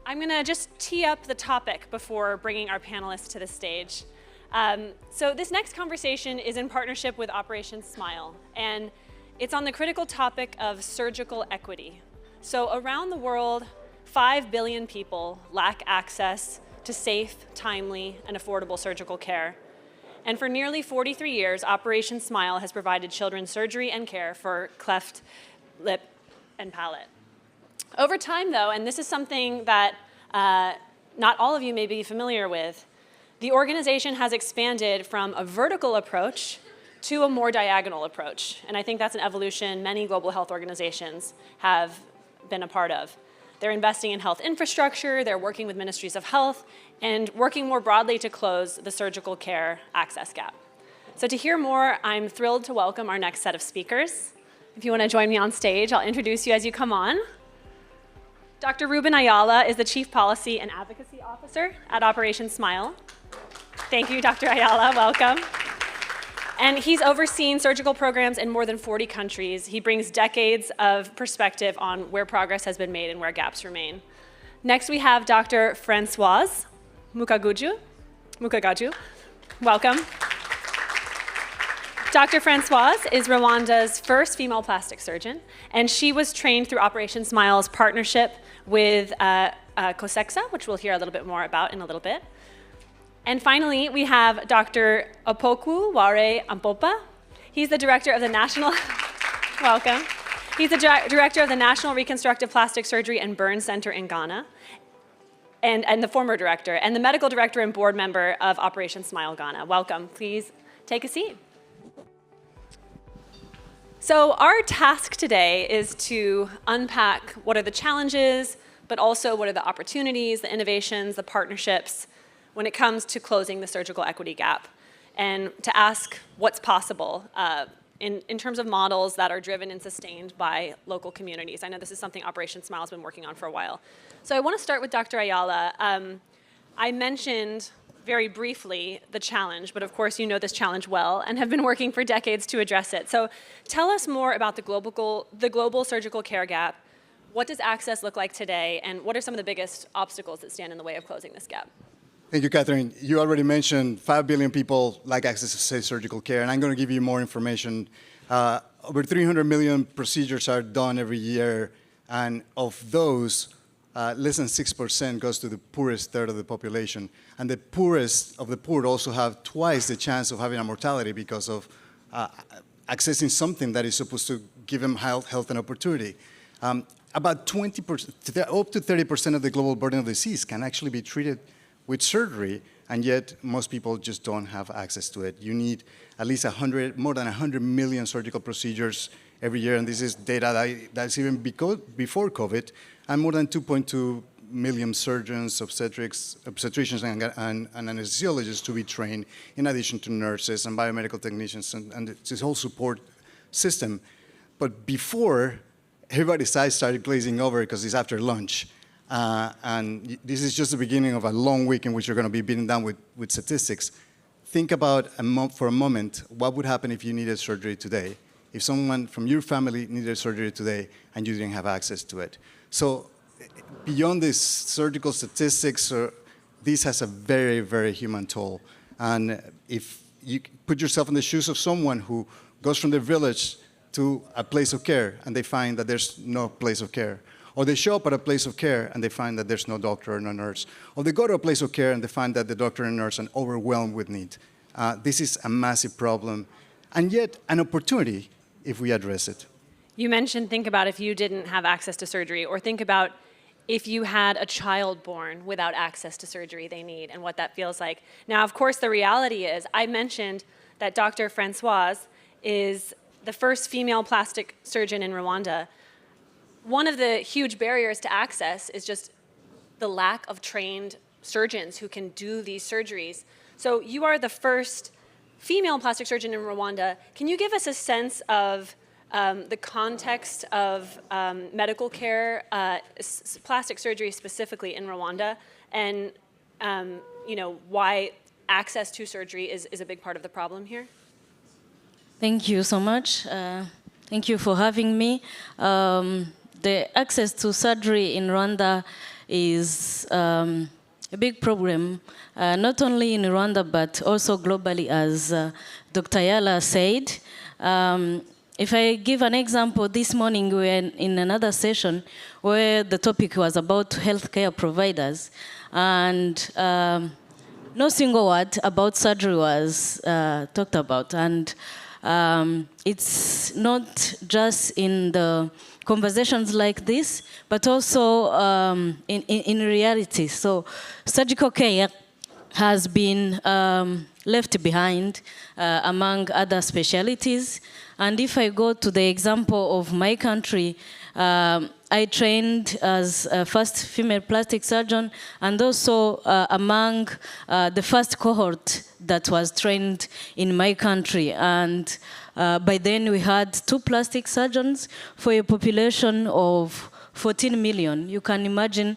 I'm going to just tee up the topic before bringing our panelists to the stage. So this next conversation is in partnership with Operation Smile, and it's on the critical topic of surgical equity. So around the world, 5 billion people lack access to safe, timely, and affordable surgical care. And for nearly 43 years, Operation Smile has provided children surgery and care for cleft lip and palate. Over time, though, and this is something that not all of you may be familiar with, the organization has expanded from a vertical approach to a more diagonal approach. And I think that's an evolution many global health organizations have been a part of. They're investing in health infrastructure, they're working with ministries of health, and working more broadly to close the surgical care access gap. So to hear more, I'm thrilled to welcome our next set of speakers. If you want to join me on stage, I'll introduce you as you come on. Dr. Ruben Ayala is the Chief Policy and Advocacy Officer at Operation Smile. Thank you, Dr. Ayala, welcome. And he's overseen surgical programs in more than 40 countries. He brings decades of perspective on where progress has been made and where gaps remain. Next, we have Dr. Francoise Mukagaju. Welcome. Dr. Francoise is Rwanda's first female plastic surgeon, and she was trained through Operation Smile's partnership with COSEXA, which we'll hear a little bit more about in a little bit. And finally, we have Dr. Opoku Ware Ampomah. He's the director of the National, welcome. He's the director of the National Reconstructive Plastic Surgery and Burn Center in Ghana, and the former director, and the medical director and board member of Operation Smile Ghana. Welcome, please take a seat. So our task today is to unpack what are the challenges, but also what are the opportunities, the innovations, the partnerships, when it comes to closing the surgical equity gap, and to ask what's possible in terms of models that are driven and sustained by local communities. I know this is something Operation Smile has been working on for a while. So I want to start with Dr. Ayala. I mentioned very briefly the challenge, but of course you know this challenge well and have been working for decades to address it. So tell us more about the global surgical care gap. What does access look like today, and what are some of the biggest obstacles that stand in the way of closing this gap? Thank you, Catherine. You already mentioned 5 billion people lack access to safe surgical care, and I'm going to give you more information. Over 300 million procedures are done every year, and of those, less than 6% goes to the poorest third of the population. And the poorest of the poor also have twice the chance of having a mortality because of accessing something that is supposed to give them health and opportunity. About 20%, up to 30% of the global burden of disease can actually be treated with surgery, and yet most people just don't have access to it. You need at least more than 100 million surgical procedures every year, and this is data that's even before COVID, and more than 2.2 million surgeons, obstetricians, and anesthesiologists to be trained, in addition to nurses and biomedical technicians, and this whole support system. But before, everybody's eyes started glazing over because it's after lunch. And this is just the beginning of a long week in which you're going to be beaten down with statistics. Think about for a moment, what would happen if you needed surgery today? If someone from your family needed surgery today and you didn't have access to it. So beyond these surgical statistics, this has a very, very human toll. And if you put yourself in the shoes of someone who goes from their village to a place of care and they find that there's no place of care, or they show up at a place of care and they find that there's no doctor or no nurse. Or they go to a place of care and they find that the doctor and nurse are overwhelmed with need. This is a massive problem, and yet an opportunity if we address it. You mentioned think about if you didn't have access to surgery, or think about if you had a child born without access to surgery they need and what that feels like. Now, of course, the reality is, I mentioned that Dr. Francoise is the first female plastic surgeon in Rwanda. One of the huge barriers to access is just the lack of trained surgeons who can do these surgeries. So you are the first female plastic surgeon in Rwanda. Can you give us a sense of the context of medical care, plastic surgery specifically in Rwanda, and why access to surgery is a big part of the problem here? Thank you so much. Thank you for having me. The access to surgery in Rwanda is a big problem, not only in Rwanda, but also globally, as Dr. Ayala said. If I give an example, this morning we were in another session where the topic was about healthcare providers, and no single word about surgery was talked about. And it's not just in the conversations like this, but also in reality. So surgical care has been left behind among other specialties. And if I go to the example of my country, I trained as a first female plastic surgeon, and also among the first cohort that was trained in my country. And by then we had 2 plastic surgeons for a population of 14 million. You can imagine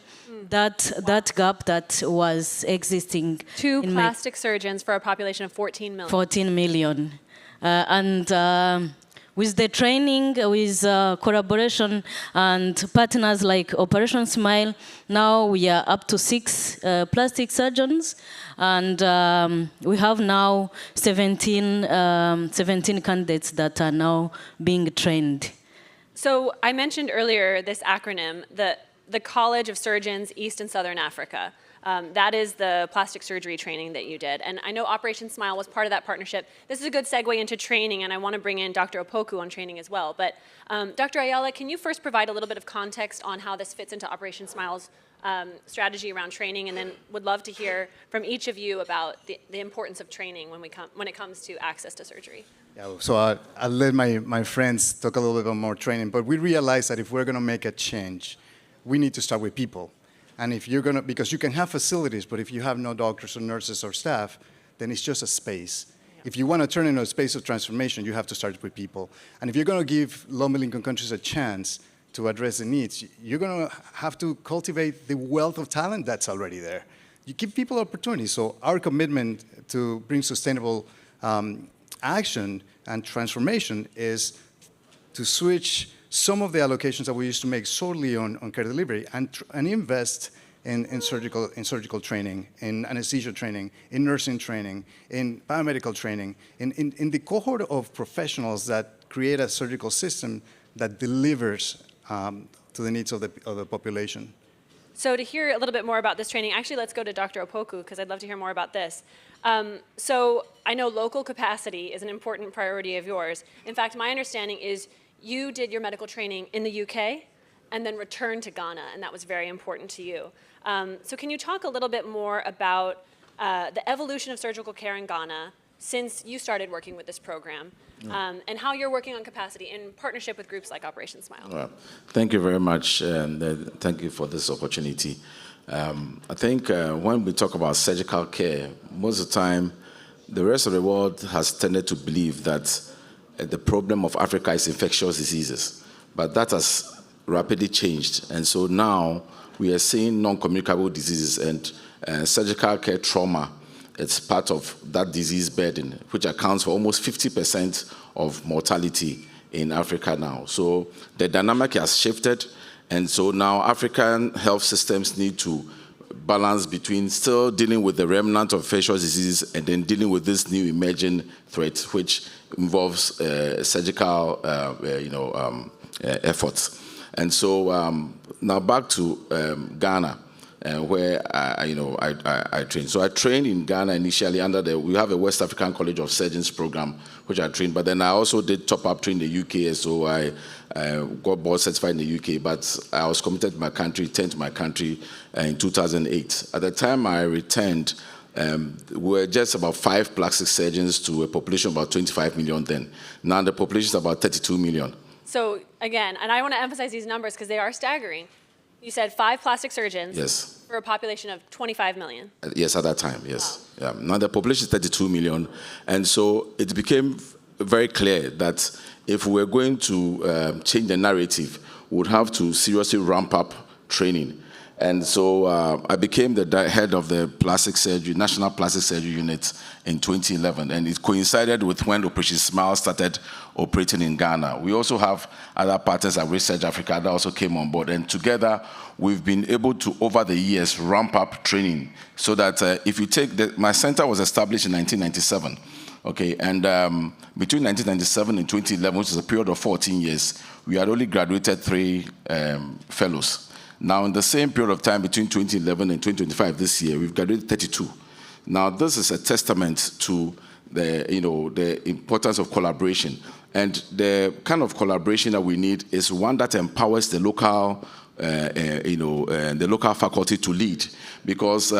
that gap that was existing. 2 plastic surgeons for a population of 14 million. 14 million. With the training, with collaboration and partners like Operation Smile, now we are up to 6 plastic surgeons, and we have now 17 candidates that are now being trained. So I mentioned earlier this acronym, the College of Surgeons East and Southern Africa. That is the plastic surgery training that you did. And I know Operation Smile was part of that partnership. This is a good segue into training, and I want to bring in Dr. Opoku on training as well. But Dr. Ayala, can you first provide a little bit of context on how this fits into Operation Smile's strategy around training, and then would love to hear from each of you about the importance of training when it comes to access to surgery. Yeah, so I'll let my friends talk a little bit more training, but we realize that if we're going to make a change, we need to start with people. And if you're going to, because you can have facilities, but if you have no doctors or nurses or staff, then it's just a space. If you want to turn into a space of transformation, you have to start with people. And if you're going to give low-middle-income countries a chance to address the needs, you're going to have to cultivate the wealth of talent that's already there. You give people opportunities. So our commitment to bring sustainable action and transformation is to switch some of the allocations that we used to make solely on care delivery and invest in surgical training, in anesthesia training, in nursing training, in biomedical training, in the cohort of professionals that create a surgical system that delivers to the needs of the population. So to hear a little bit more about this training, actually let's go to Dr. Opoku, because I'd love to hear more about this. So I know local capacity is an important priority of yours. In fact, my understanding is you did your medical training in the UK and then returned to Ghana, and that was very important to you. So can you talk a little bit more about the evolution of surgical care in Ghana since you started working with this program, and how you're working on capacity in partnership with groups like Operation Smile? Well, thank you very much, and thank you for this opportunity. I think when we talk about surgical care, most of the time, the rest of the world has tended to believe that the problem of Africa is infectious diseases, but that has rapidly changed. And so now we are seeing non-communicable diseases, and surgical care trauma, it's part of that disease burden, which accounts for almost 50% of mortality in Africa now. So the dynamic has shifted, and so now African health systems need to balance between still dealing with the remnant of infectious diseases and then dealing with this new emerging threat, which involves surgical, efforts. And so now back to Ghana, where I trained. So I trained in Ghana initially under we have a West African College of Surgeons program, which I trained. But then I also did top-up training in the UK, so I got board certified in the UK. But I was committed to my country, returned to my country in 2008. At the time I returned, we were just about 5 plastic surgeons to a population of about 25 million then. Now the population is about 32 million. So again, and I want to emphasize these numbers because they are staggering. You said 5 plastic surgeons. Yes. For a population of 25 million. Yes, at that time, yes. Wow. Yeah. Now the population is 32 million. And so it became very clear that if we're going to change the narrative, we would have to seriously ramp up training. And so I became the head of the plastic surgery, National Plastic Surgery Unit in 2011. And it coincided with when Operation Smile started operating in Ghana. We also have other partners at Research Africa that also came on board. And together, we've been able to, over the years, ramp up training. So that if you take, my center was established in 1997. Okay, and between 1997 and 2011, which is a period of 14 years, we had only graduated 3 fellows. Now, in the same period of time, between 2011 and 2025 this year, we've graduated 32. Now, this is a testament to the importance of collaboration. And the kind of collaboration that we need is one that empowers the local, the local faculty to lead. Because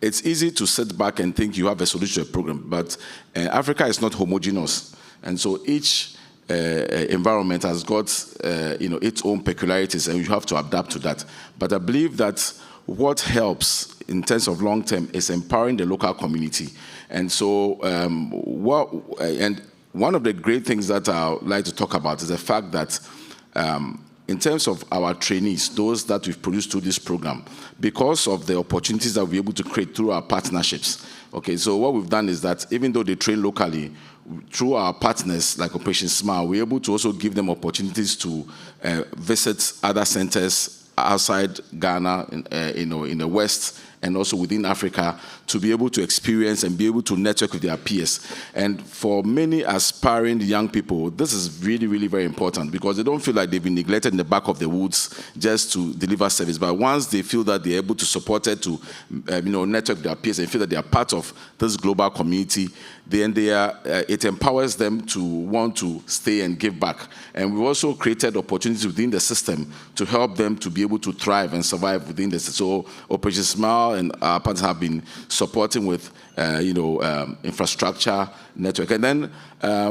it's easy to sit back and think you have a solution to a program, but Africa is not homogeneous. And so each environment has got its own peculiarities, and you have to adapt to that. But I believe that what helps in terms of long term is empowering the local community. And so one of the great things that I would like to talk about is the fact that in terms of our trainees, those that we've produced through this program, because of the opportunities that we're able to create through our partnerships. Okay, so what we've done is that even though they train locally, through our partners like Operation Smile, we're able to also give them opportunities to visit other centers outside Ghana, in the West, and also within Africa, to be able to experience and be able to network with their peers. And for many aspiring young people, this is really, really very important, because they don't feel like they've been neglected in the back of the woods just to deliver service. But once they feel that they're able to support it, to network with their peers, and feel that they are part of this global community, then it empowers them to want to stay and give back. And we've also created opportunities within the system to help them to be able to thrive and survive within the system. So Operation Smile and our partners have been supporting with infrastructure, network. And then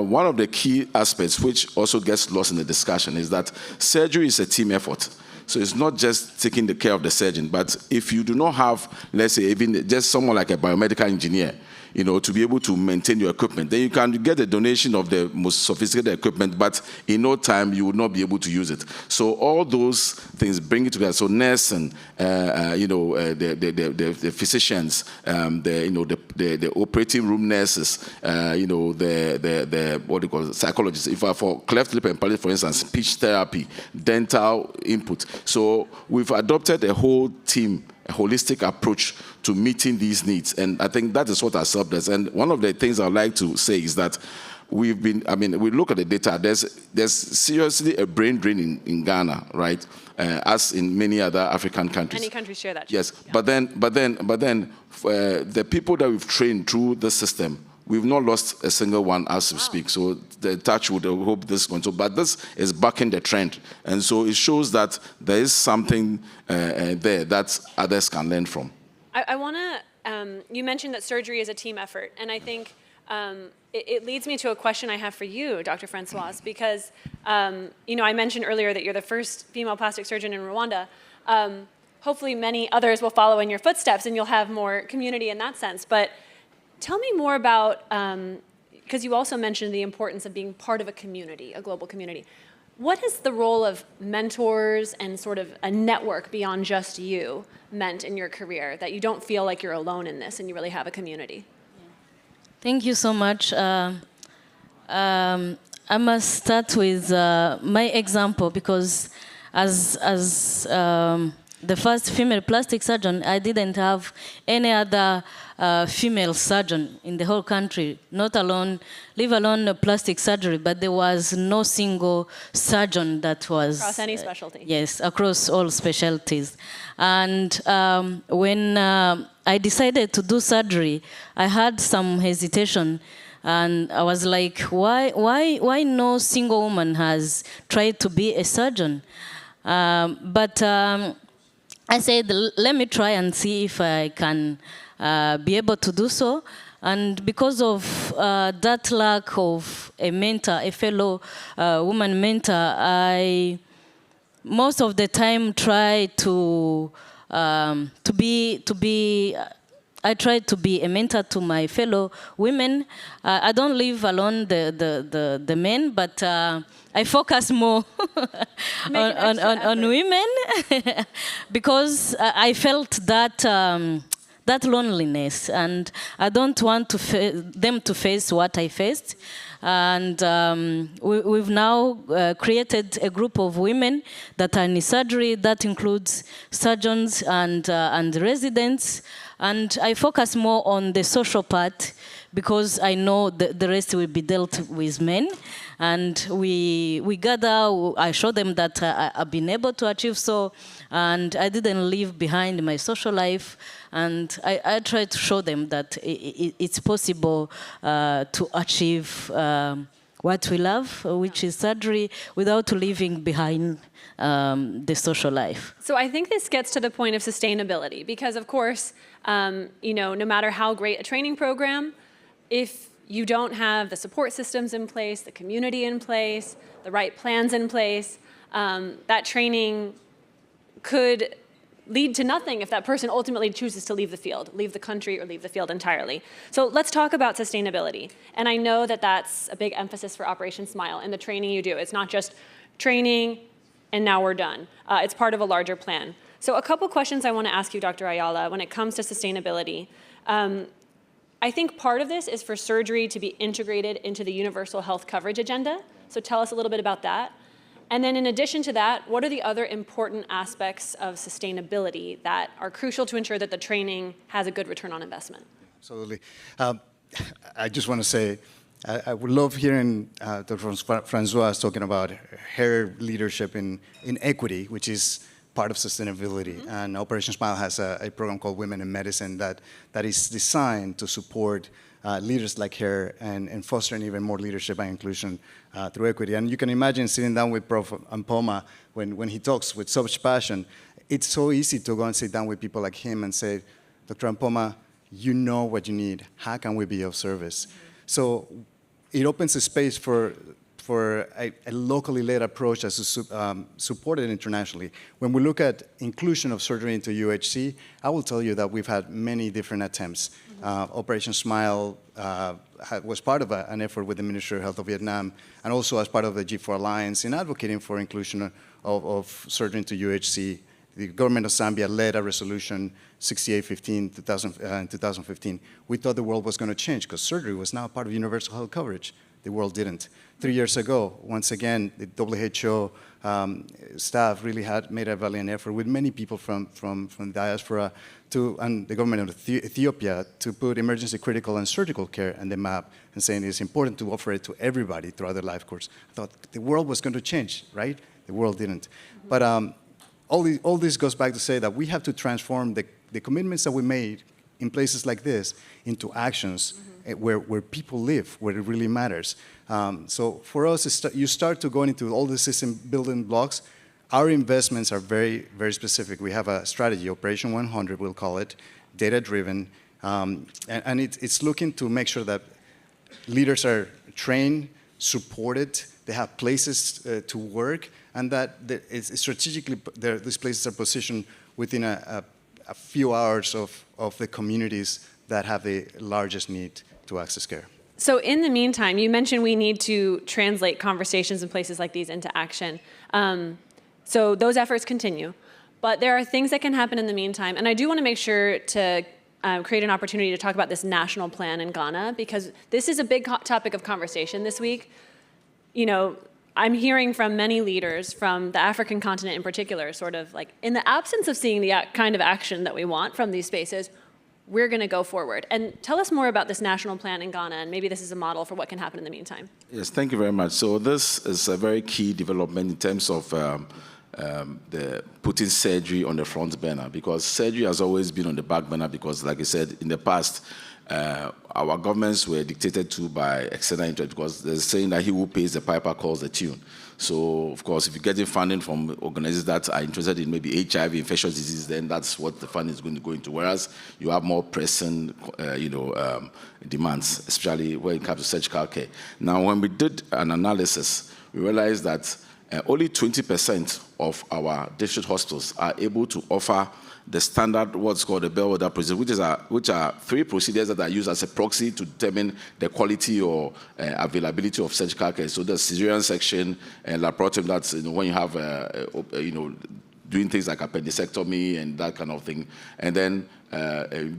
one of the key aspects, which also gets lost in the discussion, is that surgery is a team effort. So it's not just taking the care of the surgeon, but if you do not have, let's say, even just someone like a biomedical engineer, to be able to maintain your equipment, then you can get a donation of the most sophisticated equipment, but in no time you will not be able to use it. So all those things bring it together. So nurse and the physicians, the operating room nurses, the what do you call it, psychologists. If for cleft lip and palate, for instance, speech therapy, dental input. So we've adopted a whole team, a holistic approach to meeting these needs. And I think that is what has helped us. And one of the things I'd like to say is that we look at the data, there's seriously a brain drain in Ghana, right? As in many other African countries. Many countries share that. Yes, yeah. But then the people that we've trained through the system, we've not lost a single one as we speak. So the touch would hope this going to, but this is bucking the trend. And so it shows that there is something there that others can learn from. I want to, you mentioned that surgery is a team effort. And I think it leads me to a question I have for you, Dr. Francoise, because, I mentioned earlier that you're the first female plastic surgeon in Rwanda. Hopefully many others will follow in your footsteps and you'll have more community in that sense. But tell me more about, because you also mentioned the importance of being part of a community, a global community. What has the role of mentors and sort of a network beyond just you meant in your career, that you don't feel like you're alone in this and you really have a community? Thank you so much. I must start with my example, because as the first female plastic surgeon, I didn't have any other female surgeon in the whole country, leave alone plastic surgery, but there was no single surgeon that was... Across any specialty. Yes, across all specialties. And when I decided to do surgery, I had some hesitation. And I was like, why no single woman has tried to be a surgeon? But I said, let me try and see if I can be able to do so. And because of that lack of a mentor, a fellow woman mentor, I most of the time try to be I try to be a mentor to my fellow women. I don't leave alone the men, but I focus more on women because I felt that that loneliness, and I don't want them to face what I faced. And we've now created a group of women that are in surgery that includes surgeons and residents. And I focus more on the social part because I know the rest will be dealt with men. And we gather, I show them that I've been able to achieve so, and I didn't leave behind my social life. And I try to show them that it's possible to achieve what we love, which is surgery, without leaving behind the social life. So I think this gets to the point of sustainability, because of course, no matter how great a training program, if you don't have the support systems in place, the community in place, the right plans in place, that training could lead to nothing if that person ultimately chooses to leave the field, leave the country, or leave the field entirely. So let's talk about sustainability. And I know that that's a big emphasis for Operation Smile and the training you do. It's not just training and now we're done. It's part of a larger plan. So a couple questions I want to ask you, Dr. Ayala, when it comes to sustainability. I think part of this is for surgery to be integrated into the universal health coverage agenda. So tell us a little bit about that. And then in addition to that, what are the other important aspects of sustainability that are crucial to ensure that the training has a good return on investment? Absolutely. I just want to say, I would love hearing Dr. Francoise talking about her leadership in equity, which is part of sustainability. Mm-hmm. And Operation Smile has a program called Women in Medicine that is designed to support leaders like her and fostering even more leadership and inclusion through equity. And you can imagine sitting down with Prof. Ampomah when he talks with such passion. It's so easy to go and sit down with people like him and say, Dr. Ampomah, you know what you need. How can we be of service? Mm-hmm. So it opens a space for a locally led approach that's supported internationally. When we look at inclusion of surgery into UHC, I will tell you that we've had many different attempts. Mm-hmm. Operation Smile was part of an effort with the Ministry of Health of Vietnam, and also as part of the G4 Alliance in advocating for inclusion of surgery into UHC. The government of Zambia led a resolution 6815 in 2015. We thought the world was going to change because surgery was now part of universal health coverage. The world didn't. 3 years ago, once again, the WHO staff really had made a valiant effort with many people from the diaspora and the government of Ethiopia to put emergency critical and surgical care on the map and saying it's important to offer it to everybody throughout their life course. I thought the world was going to change, right? The world didn't. Mm-hmm. But all this goes back to say that we have to transform the commitments that we made in places like this into actions. Mm-hmm. Where people live, where it really matters. So for us, you start to go into all the system building blocks. Our investments are very, very specific. We have a strategy, Operation 100, we'll call it, data-driven, and it's looking to make sure that leaders are trained, supported, they have places to work, and that strategically these places are positioned within a few hours of the communities that have the largest need to access care. So in the meantime, you mentioned we need to translate conversations in places like these into action. So those efforts continue. But there are things that can happen in the meantime. And I do want to make sure to create an opportunity to talk about this national plan in Ghana, because this is a big topic of conversation this week. I'm hearing from many leaders from the African continent in particular, sort of like, in the absence of seeing the kind of action that we want from these spaces, we're going to go forward. And tell us more about this national plan in Ghana, and maybe this is a model for what can happen in the meantime. Yes, thank you very much. So this is a very key development in terms of the putting surgery on the front burner, because surgery has always been on the back burner because, like I said, in the past, our governments were dictated to by external interest because they're saying that he who pays the piper calls the tune. So, of course, if you're getting funding from organizations that are interested in maybe HIV, infectious disease, then that's what the funding is going to go into. Whereas you have more pressing, demands, especially when it comes to surgical care. Now, when we did an analysis, we realized that only 20% of our district hospitals are able to offer the standard, what's called the bellwether procedure, which are 3 procedures that are used as a proxy to determine the quality or availability of surgical care. So the cesarean section and laparoscopy, that's when you have, doing things like appendicectomy and that kind of thing, and then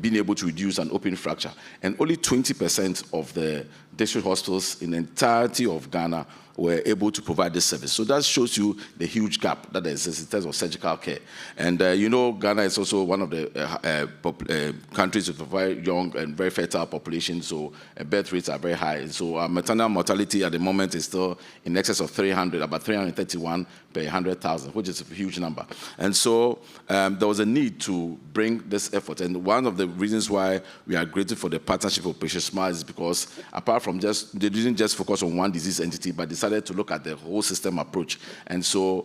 being able to reduce an open fracture. And only 20% of the district hospitals in the entirety of Ghana were able to provide this service. So that shows you the huge gap that exists in terms of surgical care. And Ghana is also one of the countries with a very young and very fertile population, so birth rates are very high. And so our maternal mortality at the moment is still in excess of 300, about 331 per 100,000, which is a huge number. And so there was a need to bring this effort. And one of the reasons why we are grateful for the partnership of Operation Smile is because apart from they didn't just focus on one disease entity, but decided to look at the whole system approach. And so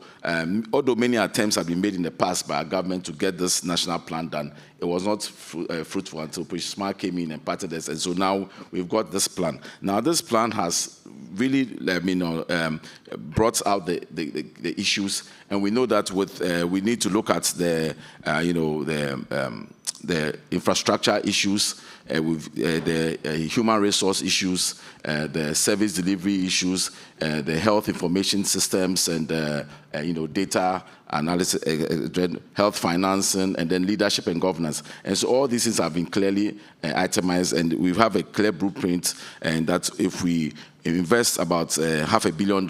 although many attempts have been made in the past by our government to get this national plan done, it was not fruitful until Operation Smile came in and partnered us. And so now we've got this plan. Now this plan has really brought out the issues, and we know that we need to look at the infrastructure issues, with the human resource issues, the service delivery issues, the health information systems, and data analysis, health financing, and then leadership and governance. And so all these things have been clearly itemized, and we have a clear blueprint, and that if we invest about $500 million,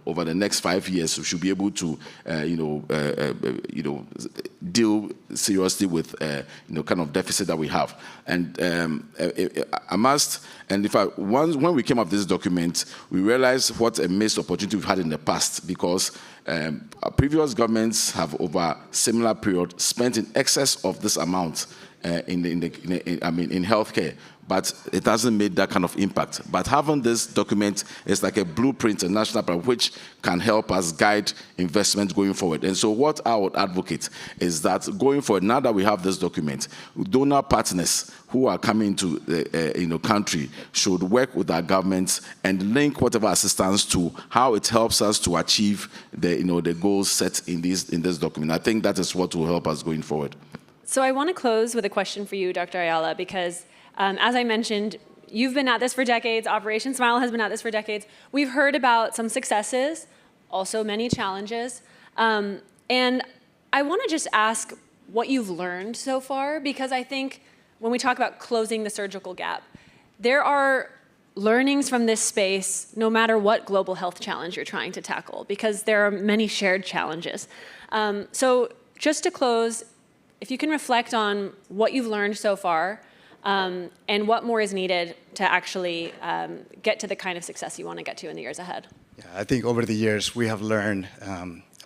over the next 5 years, we should be able to, deal seriously with, kind of deficit that we have. And when we came up with this document, we realized what a missed opportunity we've had in the past, because previous governments have, over similar period, spent in excess of this amount in healthcare, but it hasn't made that kind of impact. But having this document is like a blueprint, a national plan, which can help us guide investment going forward. And so what I would advocate is that going forward, now that we have this document, donor partners who are coming to the country should work with our governments and link whatever assistance to how it helps us to achieve the goals set in this document. I think that is what will help us going forward. So I want to close with a question for you, Dr. Ayala, because as I mentioned, you've been at this for decades. Operation Smile has been at this for decades. We've heard about some successes, also many challenges. And I want to just ask what you've learned so far, because I think when we talk about closing the surgical gap, there are learnings from this space no matter what global health challenge you're trying to tackle, because there are many shared challenges. So just to close, if you can reflect on what you've learned so far, and what more is needed to actually get to the kind of success you want to get to in the years ahead. Yeah, I think over the years we have learned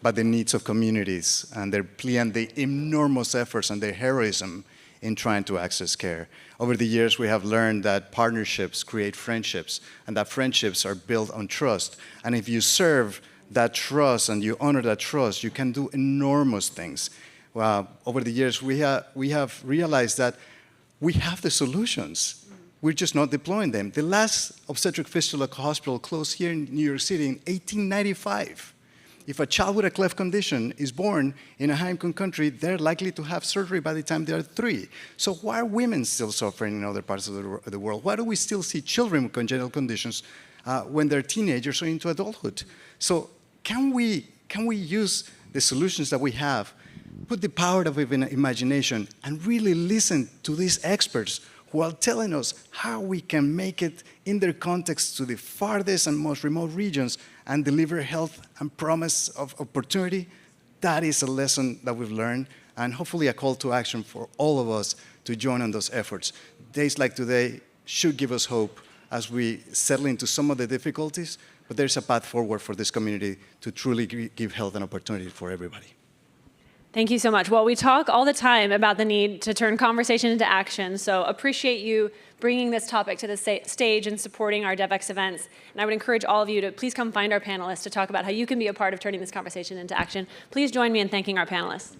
about the needs of communities and the enormous efforts and their heroism in trying to access care. Over the years we have learned that partnerships create friendships, and that friendships are built on trust. And if you serve that trust and you honor that trust, you can do enormous things. Over the years we have realized that we have the solutions. We're just not deploying them. The last obstetric fistula hospital closed here in New York City in 1895. If a child with a cleft condition is born in a high-income country, they're likely to have surgery by the time they're 3. So why are women still suffering in other parts of the world? Why do we still see children with congenital conditions when they're teenagers or into adulthood? So can we use the solutions that we have, put the power of imagination, and really listen to these experts who are telling us how we can make it in their context to the farthest and most remote regions and deliver health and promise of opportunity? That is a lesson that we've learned, and hopefully a call to action for all of us to join on those efforts. Days like today should give us hope as we settle into some of the difficulties, but there's a path forward for this community to truly give health and opportunity for everybody. Thank you so much. Well, we talk all the time about the need to turn conversation into action, so appreciate you bringing this topic to the stage and supporting our Devex events. And I would encourage all of you to please come find our panelists to talk about how you can be a part of turning this conversation into action. Please join me in thanking our panelists.